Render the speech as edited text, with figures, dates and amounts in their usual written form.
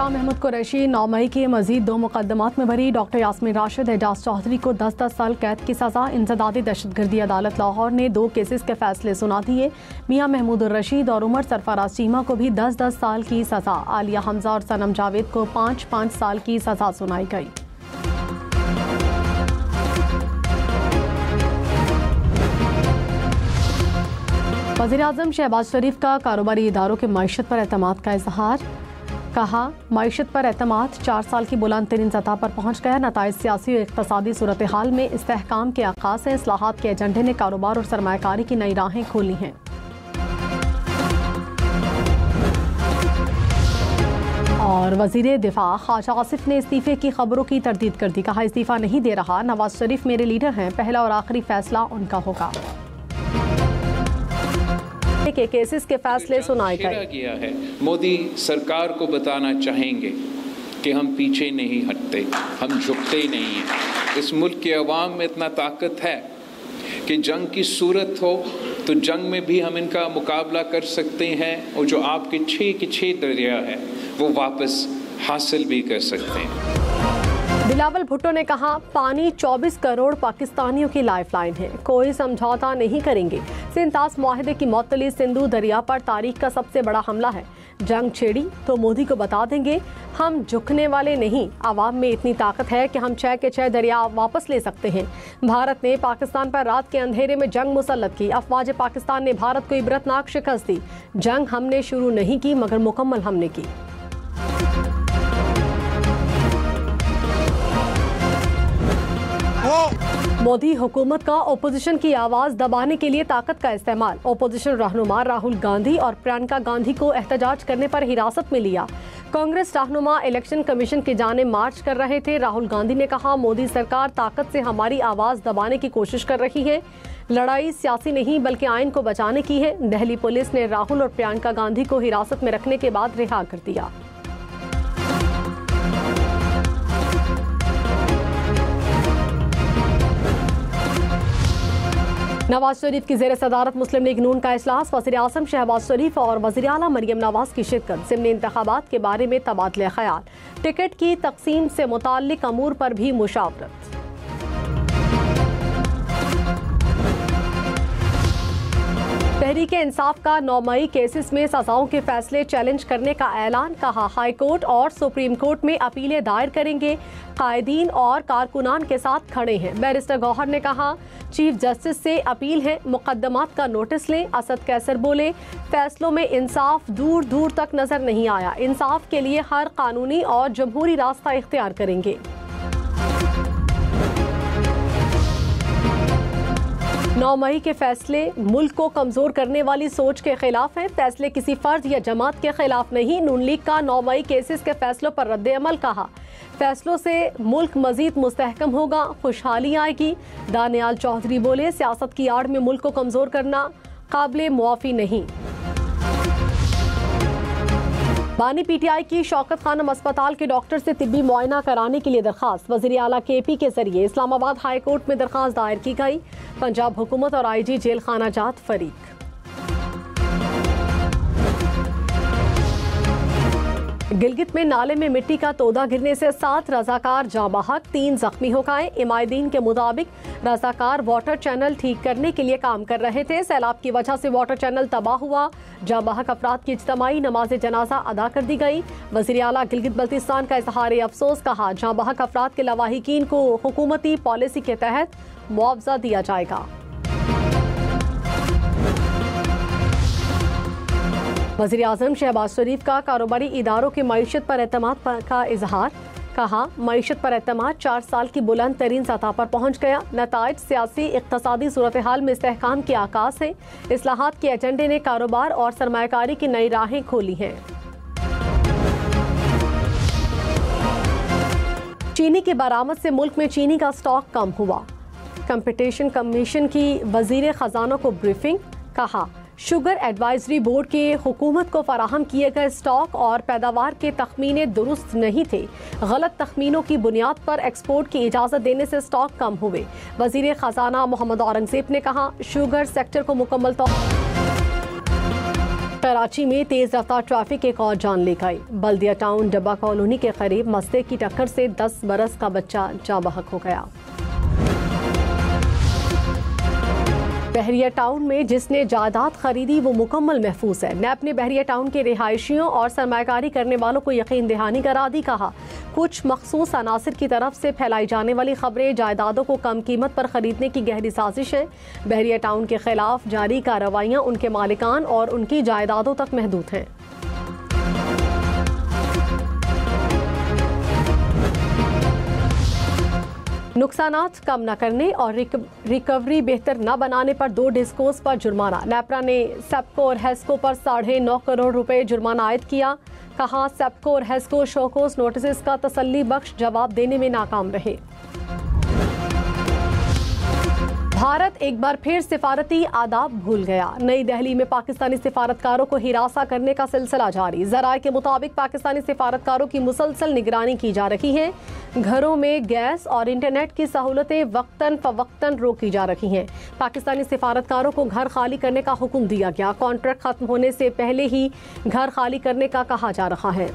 मियां महमूद कुरैशी 9 मई के मजीद 2 मुकदमात में भरी डॉक्टर यास्मीन राशिद, एजाज चौधरी को 10-10 साल कैद की सजा। इंसदादी दहशतगर्दी अदालत लाहौर ने 2 केसेस के फैसले सुना दिए। मियां महमूद रशीद और उमर सरफराज चीमा को भी 10-10 साल की सजा। आलिया हमजा और सनम जावेद को 5-5 साल की सजा सुनाई गई। वज़ीर-ए-आज़म शहबाज शरीफ का कारोबारी इदारों के मईशत पर एतमाद का इजहार। कहा, मईशत पर एतमाद 4 साल की बुलंद तरीन सतह पर पहुँच गया। नताइज सियासी और इक़्तिसादी सूरत हाल में इस्तेहकाम के आगाज़ से इस्लाहात के एजेंडे ने कारोबार और सरमायाकारी की नई राहें खोली हैं। और वज़ीर दिफा ख्वाजा आसिफ ने इस्तीफ़े की खबरों की तरदीद कर दी। कहा, इस्तीफ़ा नहीं दे रहा, नवाज शरीफ मेरे लीडर हैं, पहला और आखिरी फैसला उनका होगा। के केसेस के फैसले सुनाए गए। है मोदी सरकार को बताना चाहेंगे कि हम पीछे नहीं हटते, हम झुकते ही नहीं हैं। इस मुल्क के अवाम में इतना ताकत है कि जंग की सूरत हो तो जंग में भी हम इनका मुकाबला कर सकते हैं, और जो आपके 6 के 6 दरिया है वो वापस हासिल भी कर सकते हैं। बिलावल भुट्टो ने कहा, पानी 24 करोड़ पाकिस्तानियों की लाइफलाइन है, कोई समझौता नहीं करेंगे। सिंतास मुआहदे की मौतली सिंधु दरिया पर तारीख का सबसे बड़ा हमला है। जंग छेड़ी तो मोदी को बता देंगे हम झुकने वाले नहीं। आवाम में इतनी ताकत है कि हम 6 के 6 दरिया वापस ले सकते हैं। भारत ने पाकिस्तान पर रात के अंधेरे में जंग मुसल्लत की। अफवाज पाकिस्तान ने भारत को इबरतनाक शिकस्त दी। जंग हमने शुरू नहीं की मगर मुकम्मल हमने की। मोदी हुकूमत का ओपोजिशन की आवाज दबाने के लिए ताकत का इस्तेमाल। ओपोजिशन रहनुमा राहुल गांधी और प्रियंका गांधी को एहतजाज करने पर हिरासत में लिया। कांग्रेस रहनुमा इलेक्शन कमीशन की जानिब मार्च कर रहे थे। राहुल गांधी ने कहा, मोदी सरकार ताकत से हमारी आवाज दबाने की कोशिश कर रही है। लड़ाई सियासी नहीं बल्कि आइन को बचाने की है। दिल्ली पुलिस ने राहुल और प्रियंका गांधी को हिरासत में रखने के बाद रिहा कर दिया। नवाज शरीफ की ज़ेर सदारत मुस्लिम लीग नून का इजलास। वज़ीर-ए-आज़म शहबाज शरीफ और वज़ीर आला मरियम नवाज की शिरकत। ज़िमनी इंतखाबात के बारे में तबादले ख्याल। टिकट की तकसीम से मुताल्लिक अमूर पर भी मुशावरत। तहरीक इंसाफ का 9 मई केसेस में सजाओं के फैसले चैलेंज करने का ऐलान। कहा, हाई कोर्ट और सुप्रीम कोर्ट में अपीलें दायर करेंगे। कायदीन और कारकुनान के साथ खड़े हैं। बैरिस्टर गौहर ने कहा, चीफ जस्टिस से अपील है मुकदमात का नोटिस लें। असद कैसर बोले, फैसलों में इंसाफ दूर दूर तक नजर नहीं आया। इंसाफ के लिए हर कानूनी और जमहूरी रास्ता इख्तियार करेंगे। 9 मई के फैसले मुल्क को कमजोर करने वाली सोच के खिलाफ हैं। फैसले किसी फर्द या जमात के खिलाफ नहीं। नून लीग का 9 मई केसेस के फैसलों पर रद्द अमल। कहा, फैसलों से मुल्क मजीद मुस्तहकम होगा, खुशहाली आएगी। दानियाल चौधरी बोले, सियासत की आड़ में मुल्क को कमजोर करना काबिले मुआफी नहीं। बानी पीटीआई की शौकत खानम अस्पताल के डॉक्टर से तिब्बी मुआयना कराने के लिए दरखास्त। वज़ीर आला KP के जरिए इस्लामाबाद हाई कोर्ट में दरखास्त दायर की गई। पंजाब हुकूमत और IG जेल खाना जात फरीक। गिलगित में नाले में मिट्टी का तोदा गिरने से 7 रजाकार जाँ बहक, 3 जख्मी हो गए। इमायदीन के मुताबिक रजाकार वाटर चैनल ठीक करने के लिए काम कर रहे थे। सैलाब की वजह से वाटर चैनल तबाह हुआ। जाँ बहक अफराद की इज्तिमाई नमाज जनाजा अदा कर दी गई। वज़ीर आला गिलगित बल्तिस्तान का इजहार अफसोस। कहा, जाँ बहक अफराद के लवाहिकीन को हुकूमती पॉलिसी के तहत मुआवजा दिया जाएगा। वज़ीर-ए-आज़म शहबाज शरीफ का कारोबारी इदारों की मईशत पर एतमाद का इजहार। कहा, मईशत पर एतमाद 4 साल की बुलंद तरीन सतह पर पहुँच गया। नताइज सियासी इक़्तिसादी सूरत हाल में इस्तेहकाम के आगाज़ है। इस्लाहात के एजेंडे ने कारोबार और सरमायाकारी की नई राहें खोली हैं। चीनी की बरामद से मुल्क में चीनी का स्टॉक कम हुआ। कंपटीशन कमीशन की वज़ीर ख़जाना को ब्रीफिंग। कहा, शुगर एडवाइजरी बोर्ड के हुकूमत को फराहम किए गए स्टॉक और पैदावार के तखमीने दुरुस्त नहीं थे। गलत तखमीनों की बुनियाद पर एक्सपोर्ट की इजाज़त देने से स्टॉक कम हुए। वज़ीर ख़जाना मोहम्मद औरंगज़ेब ने कहा, शुगर सेक्टर को मुकम्मल तौर कराची में तेज रफ्तार ट्रैफिक एक और जान ले गई। बल्दिया टाउन डब्बा कॉलोनी के करीब मस्ते की टक्कर से 10 बरस का बच्चा जाँ बहक हो गया। बहरिया टाउन में जिसने जायदाद खरीदी वो मुकम्मल महफूज है। नैब ने बहरिया टाउन के रिहायशियों और सरमायाकारी करने वालों को यकीन दहानी करा दी। कहा, कुछ मखसूस अनासिर की तरफ से फैलाई जाने वाली खबरें जायदादों को कम कीमत पर खरीदने की गहरी साजिश है। बहरिया टाउन के खिलाफ जारी कार्रवाइयाँ उनके मालिकान और उनकी जायदादों तक महदूद हैं। नुकसानात कम न करने और रिकवरी बेहतर न बनाने पर 2 डिस्कोस पर जुर्माना। नेपरा ने सेप्को और हेस्को पर 9.5 करोड़ रुपए जुर्माना आयद किया। कहा, सेप्को और हेस्को शोकोस नोटिस का तसल्ली बख्श जवाब देने में नाकाम रहे। भारत एक बार फिर सिफारती आदाब भूल गया। नई दिल्ली में पाकिस्तानी सिफारतकारों को हिरासा करने का सिलसिला जारी। ज़राए के मुताबिक पाकिस्तानी सिफारतकारों की मुसलसल निगरानी की जा रही है। घरों में गैस और इंटरनेट की सहूलतें वक्तन फवक्तन रोकी जा रही हैं। पाकिस्तानी सिफारतकारों को घर खाली करने का हुक्म दिया गया। कॉन्ट्रैक्ट खत्म होने से पहले ही घर खाली करने का कहा जा रहा है।